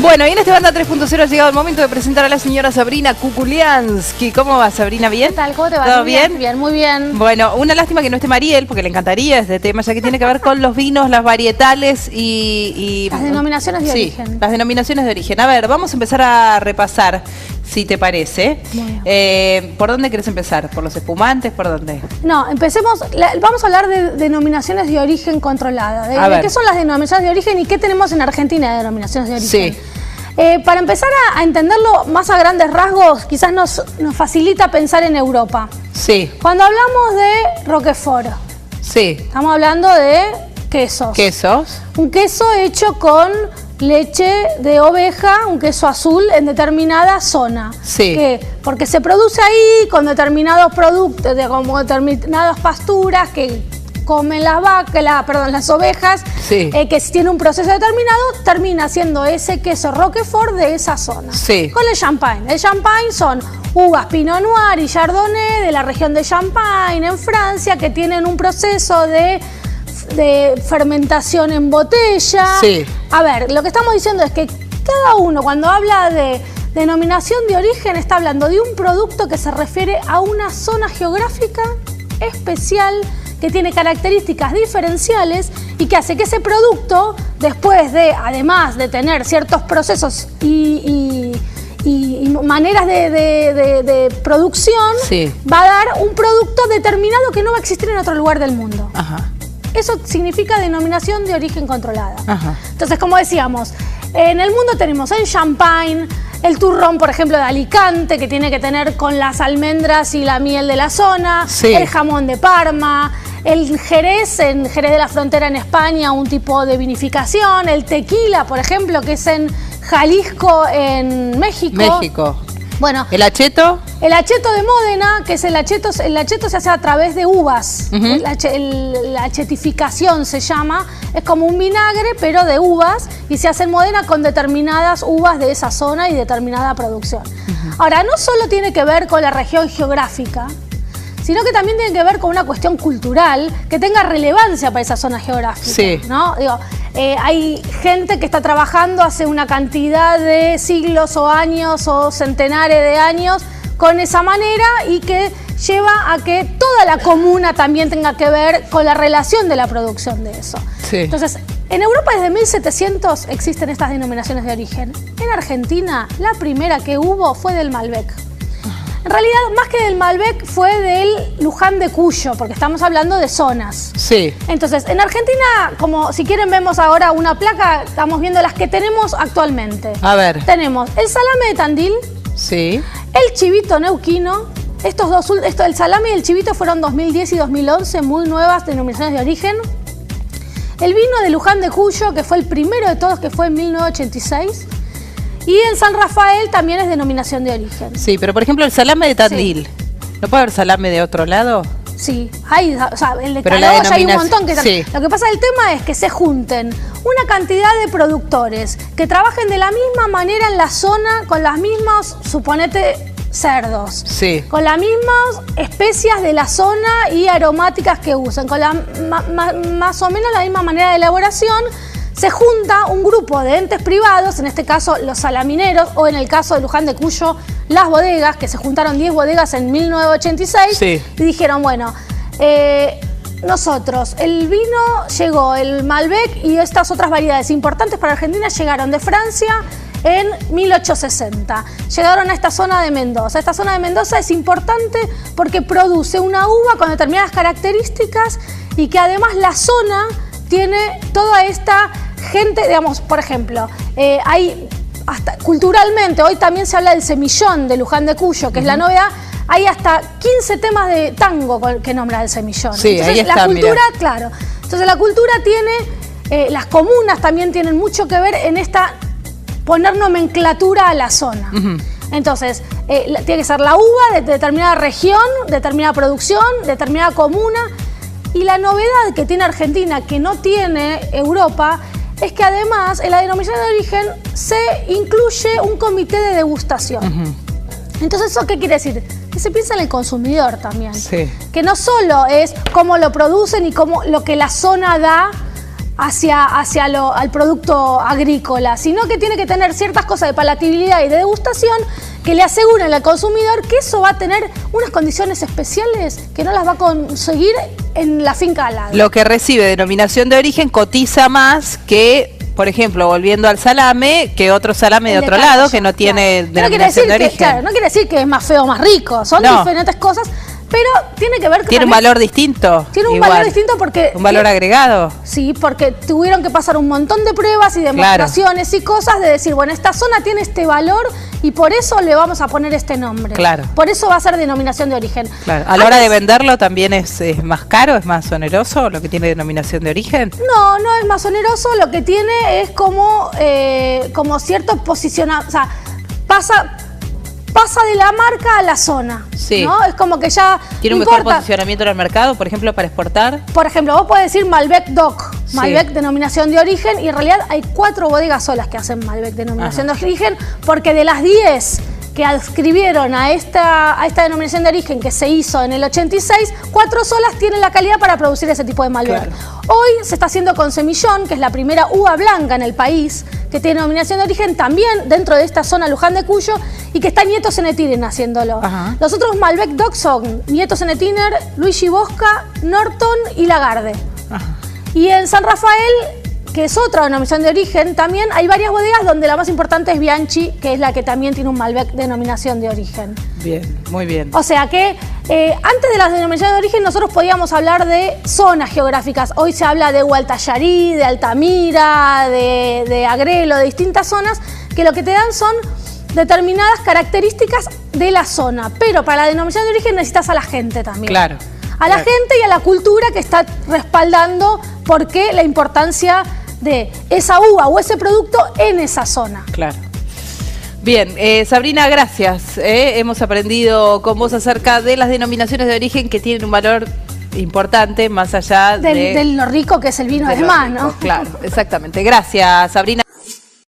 Bueno, y en este Banda 3.0 ha llegado el momento de presentar a la señora Sabrina Kukuliansky. ¿Cómo va, Sabrina? ¿Bien? ¿Qué tal? ¿Cómo te va? ¿Todo bien? Bien, muy bien. Bueno, una lástima que no esté Mariel, porque le encantaría este tema, ya que tiene que ver con los vinos, las varietales y las denominaciones de origen. Las denominaciones de origen. A ver, vamos a empezar a repasar, si te parece. ¿Por dónde querés empezar? ¿Por los espumantes? ¿Por dónde? No, empecemos. Vamos a hablar de denominaciones de origen controlada. De qué son las denominaciones de origen y qué tenemos en Argentina de denominaciones de origen. Sí. Para empezar a entenderlo más a grandes rasgos, quizás nos facilita pensar en Europa. Sí. Cuando hablamos de Roquefort, sí, estamos hablando de quesos. ¿Quesos? Un queso hecho con leche de oveja, un queso azul en determinada zona. Sí. Porque se produce ahí con determinados productos, como determinadas pasturas que comen las vacas, las ovejas, sí, que si tiene un proceso determinado, termina siendo ese queso Roquefort de esa zona. Sí. Con el champagne. El champagne son uvas Pinot Noir y Chardonnay de la región de Champagne en Francia, que tienen un proceso de fermentación en botella. Sí. A ver, lo que estamos diciendo es que cada uno cuando habla de denominación de origen está hablando de un producto que se refiere a una zona geográfica especial que tiene características diferenciales y que hace que ese producto, después de, además de tener ciertos procesos y maneras de producción, sí, va a dar un producto determinado que no va a existir en otro lugar del mundo. Ajá. Eso significa denominación de origen controlada. Ajá. Entonces, como decíamos, en el mundo tenemos el champagne, el turrón, por ejemplo, de Alicante, que tiene que tener con las almendras y la miel de la zona, sí, el jamón de Parma, el Jerez, en Jerez de la Frontera en España, un tipo de vinificación, el tequila, por ejemplo, que es en Jalisco, en México. Bueno, ¿el acheto? El acheto de Módena, que es el acheto se hace a través de uvas. La achetificación se llama, es como un vinagre, pero de uvas, y se hace en Módena con determinadas uvas de esa zona y determinada producción. Ahora, no solo tiene que ver con la región geográfica, sino que también tiene que ver con una cuestión cultural que tenga relevancia para esa zona geográfica. Sí. ¿No? Digo, hay gente que está trabajando hace una cantidad de siglos o años o centenares de años con esa manera y que lleva a que toda la comuna también tenga que ver con la relación de la producción de eso. Sí. Entonces, en Europa desde 1700 existen estas denominaciones de origen. En Argentina, la primera que hubo fue del Malbec. En realidad, más que del Malbec, fue del Luján de Cuyo, porque estamos hablando de zonas. Sí. Entonces, en Argentina, como si quieren vemos ahora una placa, estamos viendo las que tenemos actualmente. A ver. Tenemos el salame de Tandil, sí, el chivito neuquino. El salame y el chivito fueron 2010 y 2011, muy nuevas denominaciones de origen. El vino de Luján de Cuyo, que fue el primero de todos, que fue en 1986. Y en San Rafael también es denominación de origen. Sí, pero por ejemplo el salame de Tandil, sí, ¿no puede haber salame de otro lado? Sí, hay, o sea, el de Calaboya hay un montón que sí. Lo que pasa, el tema es que se junten una cantidad de productores que trabajen de la misma manera en la zona, con las mismas, suponete, cerdos, sí, con las mismas especias de la zona y aromáticas que usan, con más o menos la misma manera de elaboración. Se junta un grupo de entes privados, en este caso los salamineros, o en el caso de Luján de Cuyo, las bodegas, que se juntaron 10 bodegas en 1986, sí, y dijeron, bueno, nosotros, el vino llegó, el Malbec y estas otras variedades importantes para Argentina llegaron de Francia en 1860. Llegaron a esta zona de Mendoza. Esta zona de Mendoza es importante porque produce una uva con determinadas características y que además la zona tiene toda esta gente, digamos, por ejemplo, hay hasta culturalmente, hoy también se habla del semillón de Luján de Cuyo, que es la novedad, hay hasta 15 temas de tango que nombra el semillón. Sí, entonces, ahí está, la cultura, mira. claro. Entonces la cultura tiene, las comunas también tienen mucho que ver en esta poner nomenclatura a la zona. Entonces, tiene que ser la uva de determinada región, determinada producción, determinada comuna. Y la novedad que tiene Argentina, que no tiene Europa, es que además en la denominación de origen se incluye un comité de degustación. Entonces, ¿eso qué quiere decir? Que se piensa en el consumidor también. Sí. Que no solo es cómo lo producen y cómo lo que la zona da al producto agrícola, sino que tiene que tener ciertas cosas de palatabilidad y de degustación que le aseguren al consumidor que eso va a tener unas condiciones especiales que no las va a conseguir en la finca al lado. Lo que recibe denominación de origen cotiza más que, por ejemplo, volviendo al salame, que otro salame de otro lado que no tiene denominación de origen. Claro, no quiere decir que es más feo o más rico, son diferentes cosas. Pero tiene que ver con... ¿Tiene un valor distinto? Tiene un valor distinto porque... ¿Un valor agregado? Sí, porque tuvieron que pasar un montón de pruebas y demostraciones y cosas de decir, bueno, esta zona tiene este valor y por eso le vamos a poner este nombre. Claro. Por eso va a ser denominación de origen. Claro. ¿A la hora de venderlo también es más caro, es más oneroso lo que tiene denominación de origen? No, no es más oneroso, lo que tiene es como cierto posicionamiento, o sea, pasa de la marca a la zona, sí. ¿no? Es como que ya ¿Tiene un mejor posicionamiento en el mercado, por ejemplo, para exportar? Por ejemplo, vos podés decir Malbec DOC, Malbec denominación de origen, y en realidad hay 4 bodegas solas que hacen Malbec denominación de origen, porque de las 10 que adscribieron a esta denominación de origen que se hizo en el 86, 4 solas tienen la calidad para producir ese tipo de Malbec. Claro. Hoy se está haciendo con Semillón, que es la primera uva blanca en el país, que tiene denominación de origen también dentro de esta zona Luján de Cuyo, y que está Nieto Zenetiner haciéndolo. Ajá. Los otros Malbec DOC son Nieto Zenetiner, Luigi Bosca, Norton y Lagarde. Ajá. Y en San Rafael, que es otra denominación de origen, también hay varias bodegas donde la más importante es Bianchi, que es la que también tiene un Malbec denominación de origen. Bien, muy bien. O sea que antes de las denominaciones de origen nosotros podíamos hablar de zonas geográficas. Hoy se habla de Hualtayarí, de Altamira, de Agrelo, de distintas zonas, que lo que te dan son determinadas características de la zona. Pero para la denominación de origen necesitas a la gente también. Claro. A la gente y a la cultura que está respaldando por qué la importancia de esa uva o ese producto en esa zona. Claro. Bien, Sabrina, gracias. Hemos aprendido con vos acerca de las denominaciones de origen que tienen un valor importante más allá de lo rico que es el vino de más, ¿no? Claro, exactamente. Gracias, Sabrina.